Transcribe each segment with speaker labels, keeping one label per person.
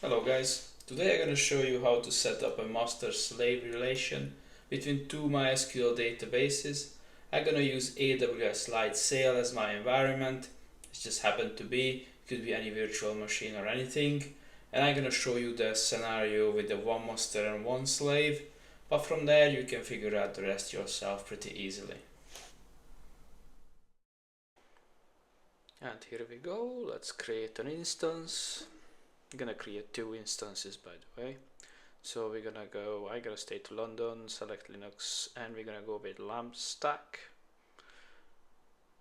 Speaker 1: Hello guys, today I'm going to show you how to set up a master-slave relation between two MySQL databases. I'm going to use AWS LightSail as my environment. It just happened to be, it could be any virtual machine or anything. And I'm going to show you the scenario with the one master and one slave, but from there you can figure out the rest yourself pretty easily. And here we go, let's create an instance. I'm gonna create two instances, by the way. So I'm gonna stay to London, select Linux, and we're gonna go with LAMP stack.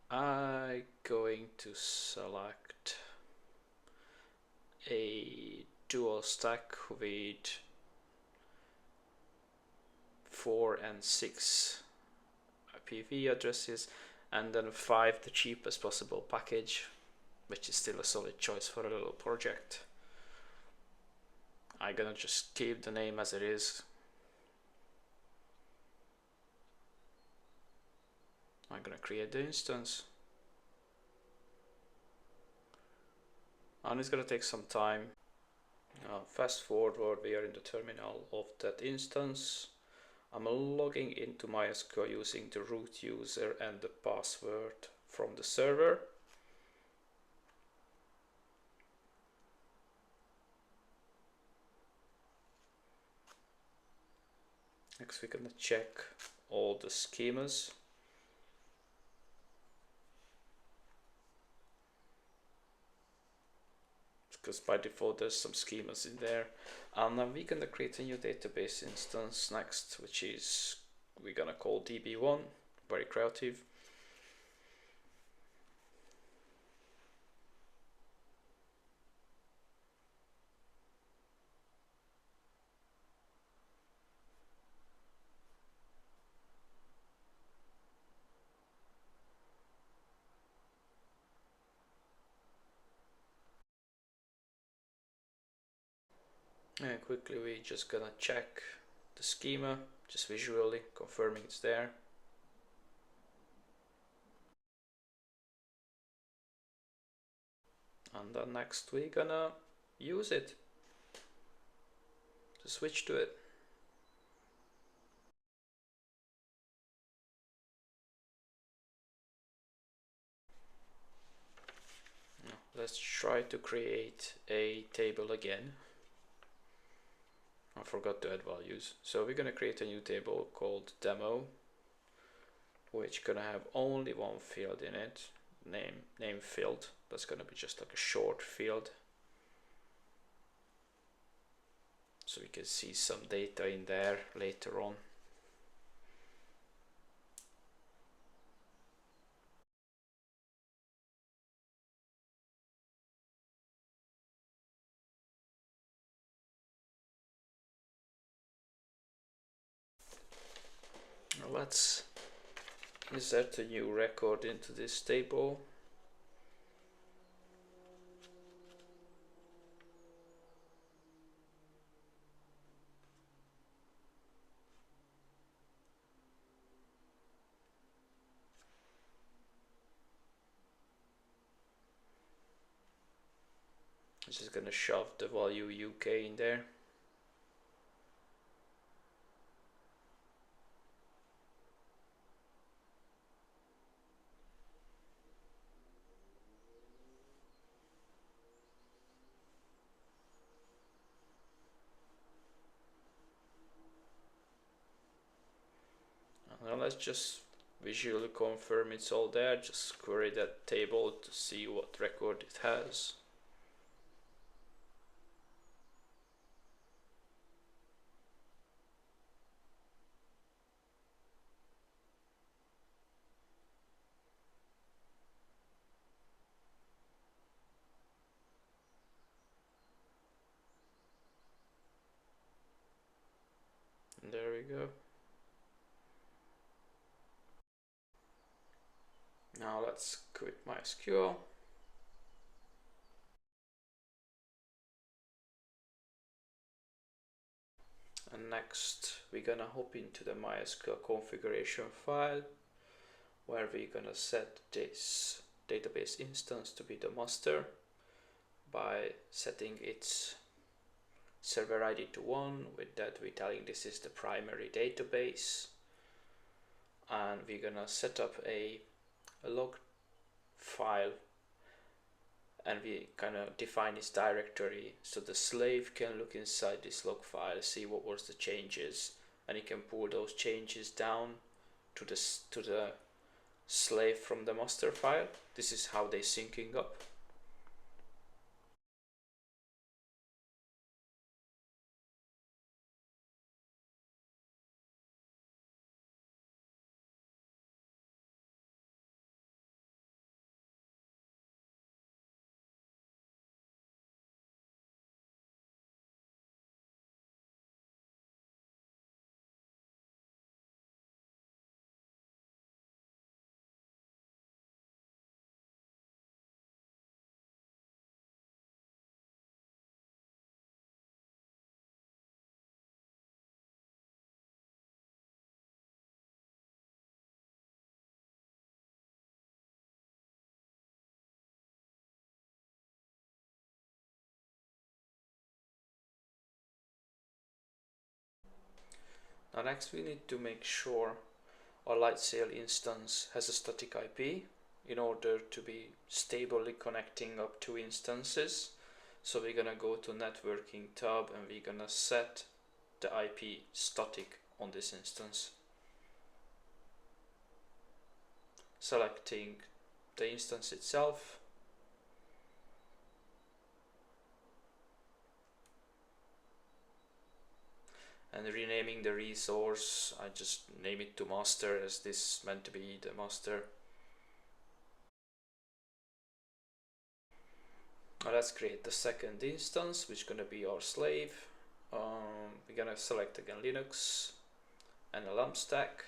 Speaker 1: I'm going to select a dual stack with 4 and 6 IPv addresses, and then 5 the cheapest possible package, which is still a solid choice for a little project. I'm gonna just keep the name as it is. I'm gonna create the instance. And it's gonna take some time. Fast forward, we are in the terminal of that instance. I'm logging into MySQL using the root user and the password from the server. Next, we're gonna check all the schemas. Because by default there's some schemas in there. And then we're gonna create a new database instance next, which is we're gonna call db1. Very creative. And quickly we're just gonna check the schema, just visually confirming it's there. And then next we're gonna use it to switch to it. Now, let's try to create a table again. I forgot to add values. So we're gonna create a new table called demo, which gonna have only one field in it, name field. That's gonna be just like a short field. So we can see some data in there later on. Now let's insert a new record into this table. I'm just gonna shove the value UK in there. Now let's just visually confirm it's all there. Just query that table to see what record it has. And there we go. Now let's quit MySQL. And next we're gonna hop into the MySQL configuration file where we're gonna set this database instance to be the master by setting its server ID to 1. With that, we're telling this is the primary database, and we're gonna set up a log file, and we kind of define this directory so the slave can look inside this log file, see what was the changes, and he can pull those changes down to the slave from the master file. This is how they're syncing up. Now next we need to make sure our LightSail instance has a static IP in order to be stably connecting up two instances. So we're gonna go to networking tab and we're gonna set the IP static on this instance. Selecting the instance itself, and renaming the resource. I just name it to master, as this is meant to be the master. Now let's create the second instance, which is going to be our slave. We're going to select again Linux and a lump stack.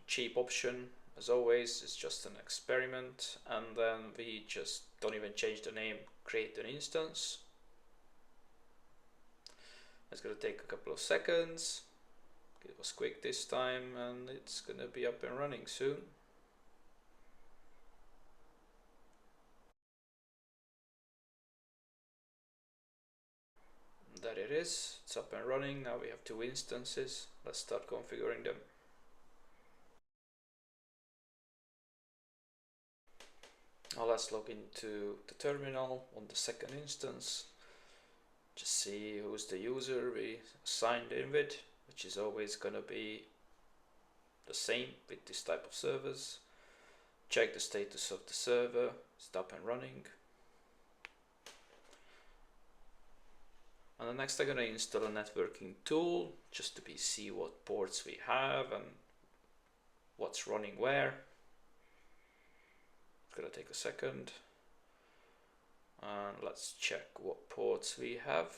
Speaker 1: Cheap option, as always, it's just an experiment, and then we just don't even change the name, create an instance. It's going to take a couple of seconds. It was quick this time, and it's going to be up and running soon. There it is, it's up and running. Now we have two instances. Let's start configuring them. Now let's log into the terminal on the second instance. Just see who's the user we signed in with, which is always going to be the same with this type of servers. Check the status of the server, it's up and running. And next I'm going to install a networking tool just to see what ports we have and what's running where. It's going to take a second. And let's check what ports we have.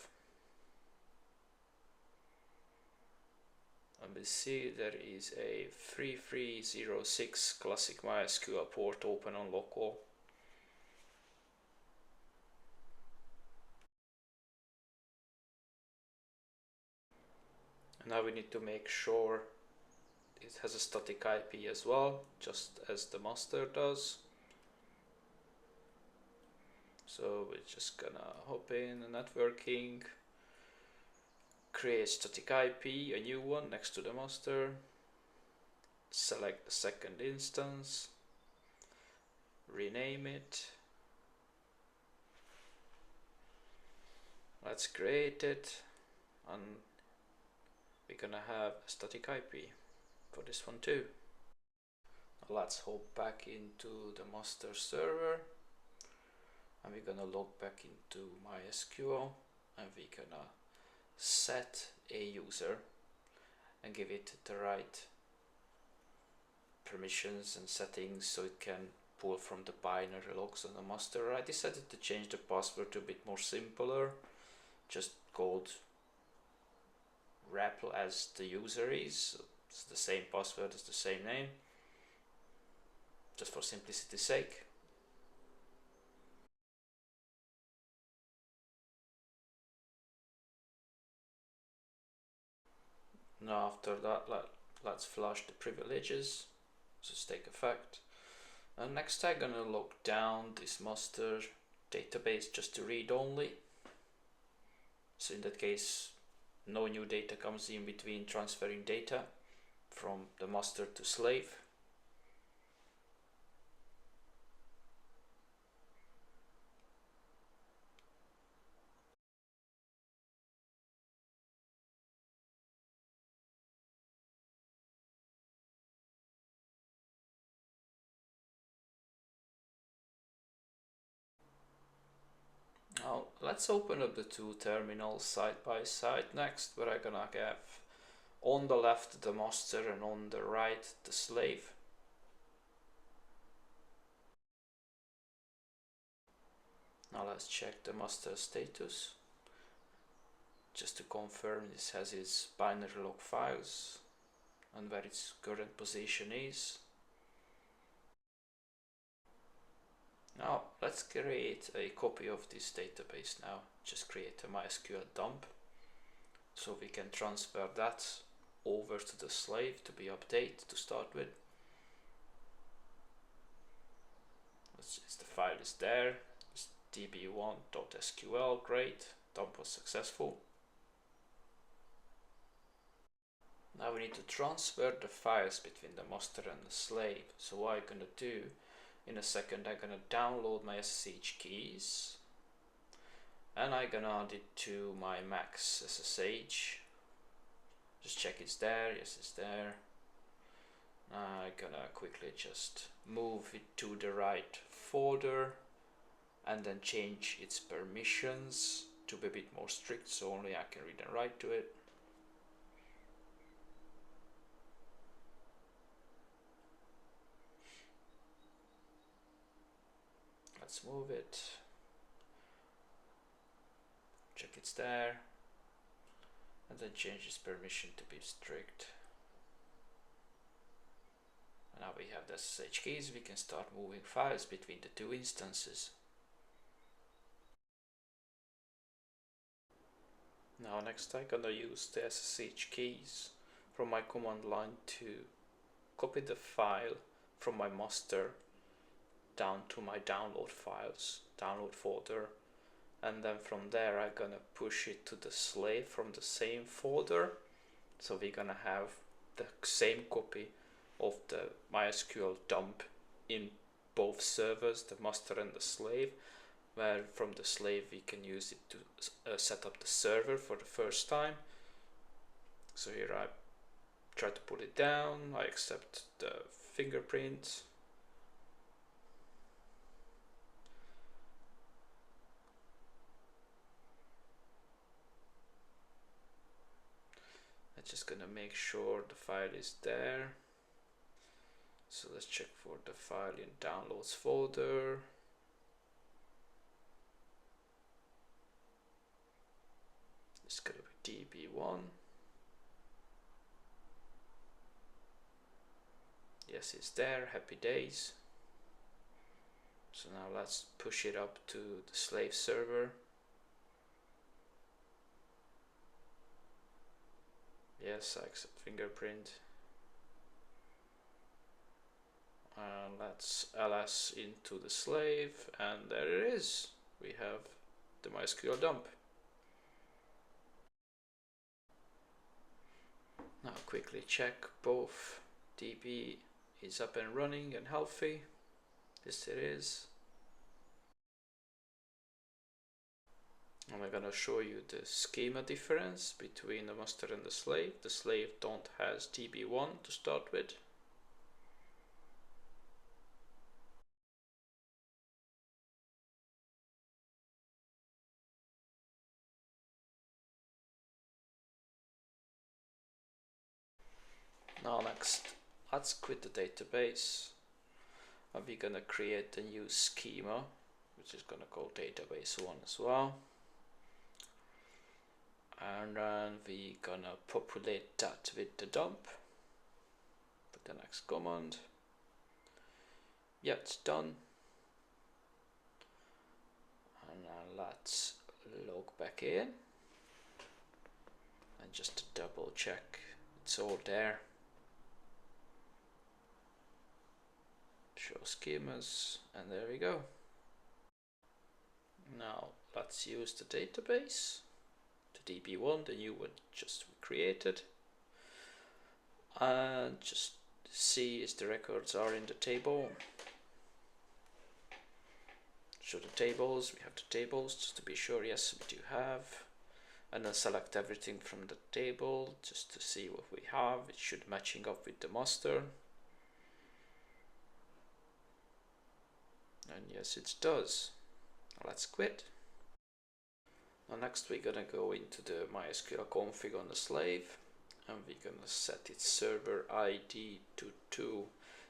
Speaker 1: And we see there is a 3306 classic MySql port open on local. And now we need to make sure it has a static IP as well, just as the master does. So we're just gonna hop in the networking, create static IP, a new one next to the master, select the second instance, rename it. Let's create it, and we're gonna have a static IP for this one too. Let's hop back into the master server, and we're gonna log back into MySql, and we're gonna set a user and give it the right permissions and settings so it can pull from the binary logs on the master. I decided to change the password to a bit more simpler, just called rep as the user is. It's the same password as the same name, just for simplicity's sake. Now after that, let's flush the privileges, just take effect. And next I'm gonna lock down this master database just to read only. So in that case, no new data comes in between transferring data from the master to slave. Now let's open up the two terminals side by side next, where I'm gonna have on the left the master and on the right the slave. Now let's check the master status, just to confirm this has its binary log files and where its current position is. Now let's create a copy of this database now. Just create a MySql dump so we can transfer that over to the slave to be updated to start with. The file is there, it's db1.sql, great, dump was successful. Now we need to transfer the files between the master and the slave. So what I'm gonna do, in a second I'm gonna download my SSH keys and I'm gonna add it to my max SSH. Just check it's there, yes it's there. I'm gonna quickly just move it to the right folder and then change its permissions to be a bit more strict so only I can read and write to it. Let's move it, check it's there, and then change its permission to be strict. And now we have the SSH keys, we can start moving files between the two instances. Now next I'm gonna use the SSH keys from my command line to copy the file from my master down to my download files, download folder, and then from there I'm gonna push it to the slave from the same folder. So we're gonna have the same copy of the MySql dump in both servers, the master and the slave, where from the slave we can use it to set up the server for the first time. So here I try to pull it down, I accept the fingerprint. I'm just gonna make sure the file is there. So let's check for the file in downloads folder. It's gonna be db1. Yes, it's there, happy days. So now let's push it up to the slave server. Yes, I accept fingerprint. And let's ls into the slave, and there it is. We have the MySql dump. Now quickly check both DB is up and running and healthy. Yes, it is. And I'm gonna show you the schema difference between the master and the slave. The slave don't has db1 to start with. Now next, let's quit the database. And we're gonna create a new schema, which is gonna call database1 as well. And then we're gonna populate that with the dump. Put the next command. Yeah, it's done. And then let's log back in. And just to double check, it's all there. Show schemas, and there we go. Now let's use the database, the DB1, the new one just created, and just see if the records are in the table. Show the tables, we have the tables, just to be sure, yes, we do have. And then select everything from the table, just to see what we have. It should matching up with the master. And yes, it does. Let's quit. Now next we're gonna go into the MySQL config on the slave, and we're gonna set its server ID to 2.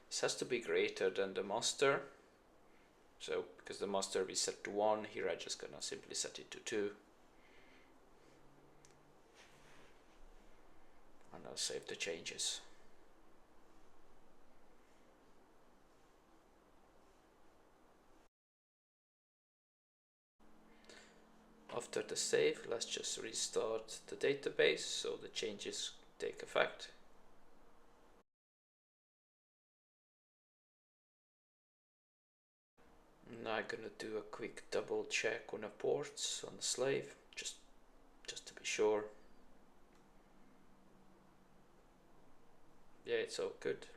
Speaker 1: This has to be greater than the master. So because the master we set to 1, here I'm just gonna simply set it to 2. And I'll save the changes. After the save, let's just restart the database so the changes take effect. Now I'm gonna do a quick double check on the ports on the slave, just to be sure. Yeah, it's all good.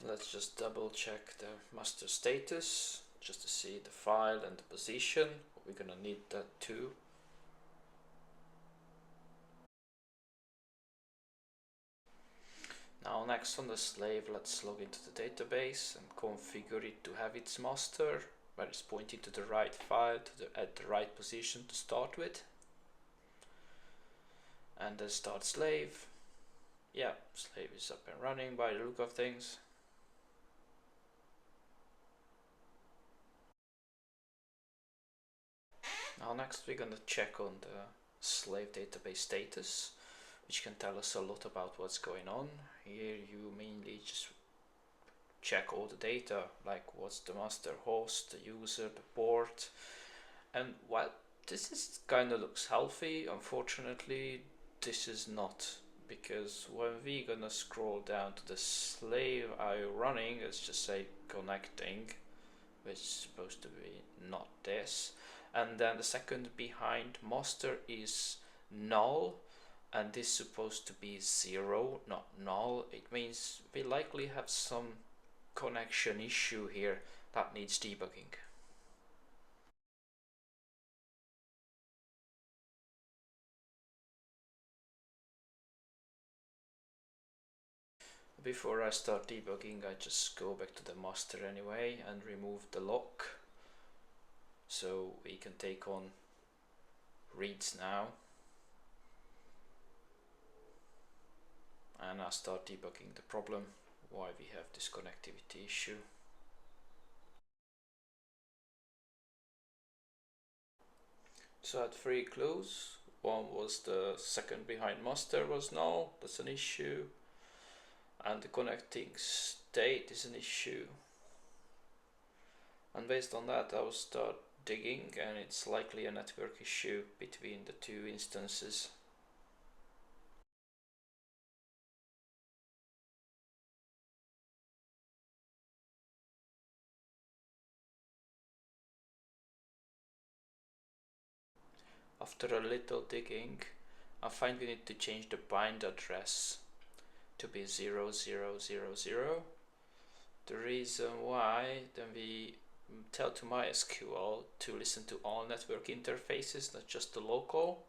Speaker 1: Let's just double check the master status, just to see the file and the position. We're gonna need that too. Now next on the slave, let's log into the database and configure it to have its master, where it's pointing to the right file, at the right position to start with. And then start slave. Yeah, slave is up and running by the look of things. Now next we're gonna check on the slave database status, which can tell us a lot about what's going on. Here you mainly just check all the data, like what's the master host, the user, the port, and while this is kind of looks healthy, unfortunately this is not, because when we're gonna scroll down to the slave IO running, let's just say connecting, which is supposed to be not this, and then the second behind master is null, and this is supposed to be 0, not null. It means we likely have some connection issue here that needs debugging. Before I start debugging, I just go back to the master anyway and remove the lock, so we can take on reads now. And I'll start debugging the problem, why we have this connectivity issue. So I had 3 clues. One was the second behind master was null, that's an issue. And the connecting state is an issue. And based on that, I will start digging, and it's likely a network issue between the 2 instances. After a little digging, I find we need to change the bind address to be 0000. The reason why, then we tell to MySQL to listen to all network interfaces, not just the local.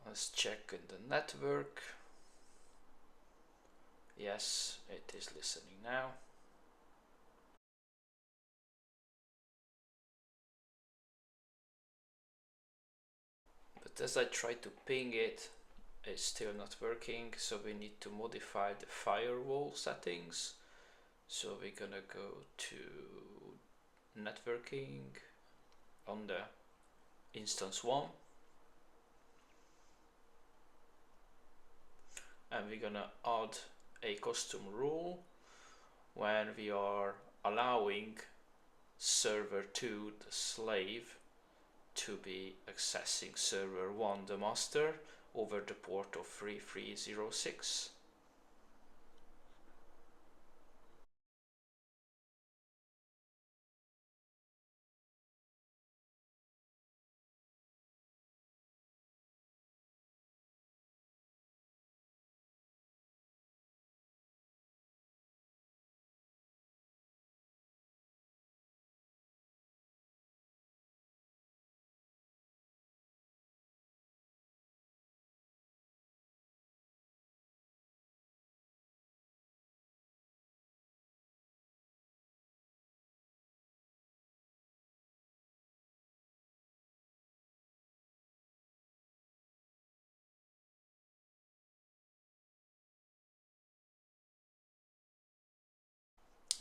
Speaker 1: Let's check in the network. Yes, it is listening now. But as I try to ping it, it's still not working, so we need to modify the firewall settings. So we're gonna go to networking on the instance 1, and we're gonna add a custom rule when we are allowing server 2, the slave, to be accessing server 1, the master, over the port of 3306.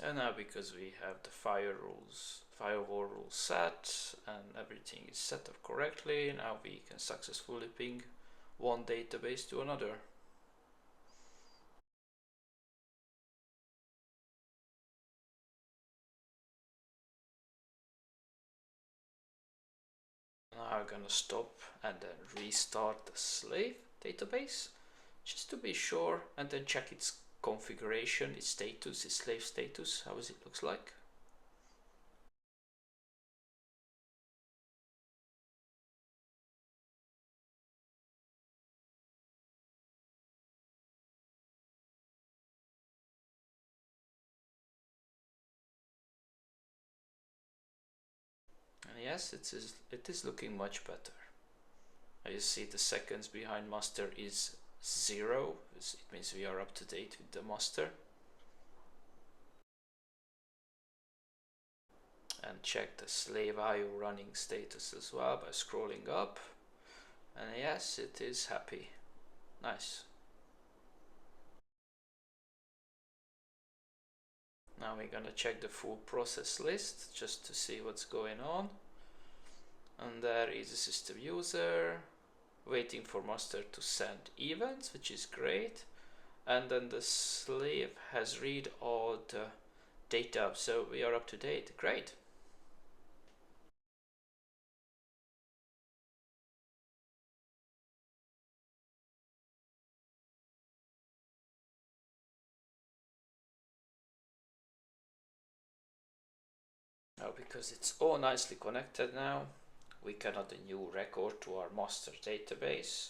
Speaker 1: And now because we have the firewall rules set and everything is set up correctly, now we can successfully ping one database to another. Now I'm gonna stop and then restart the slave database just to be sure, and then check its configuration, its status, its slave status, how it looks like. And yes, it is looking much better. As you see, the seconds behind master is 0. It means we are up to date with the master. And check the slave IO running status as well by scrolling up. And yes, it is happy. Nice. Now we're gonna check the full process list just to see what's going on. And there is a system user waiting for master to send events, which is great. And then the slave has read all the data, so we are up to date. Great. Now, because it's all nicely connected now, we can add a new record to our master database,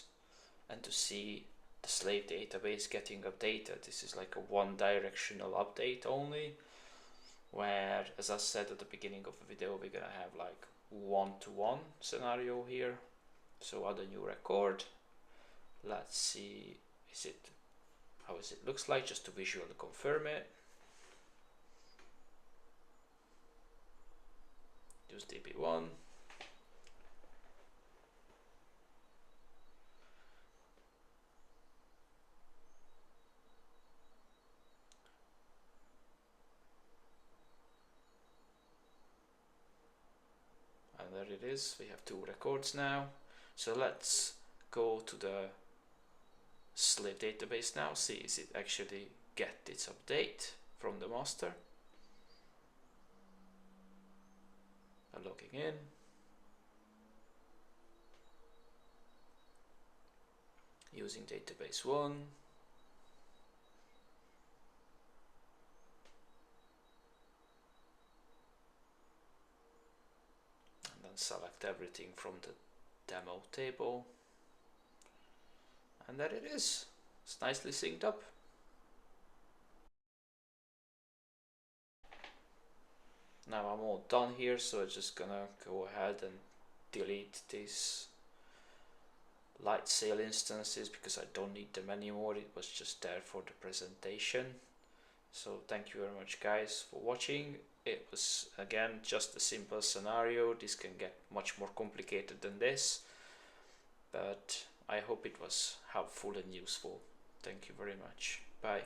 Speaker 1: and to see the slave database getting updated. This is like a one-directional update only, where, as I said at the beginning of the video, we're gonna have like one-to-one scenario here. So add a new record. Let's see, how is it looks like, just to visually confirm it. Use db1. And there it is, we have 2 records now. So let's go to the slave database now, see is it actually get its update from the master. I'm logging in. Using database 1. And then select everything from the demo table. And there it is. It's nicely synced up. Now I'm all done here, so I'm just gonna go ahead and delete these LightSail instances because I don't need them anymore. It was just there for the presentation. So thank you very much guys for watching. It was again just a simple scenario. This can get much more complicated than this, but I hope it was helpful and useful. Thank you very much. Bye.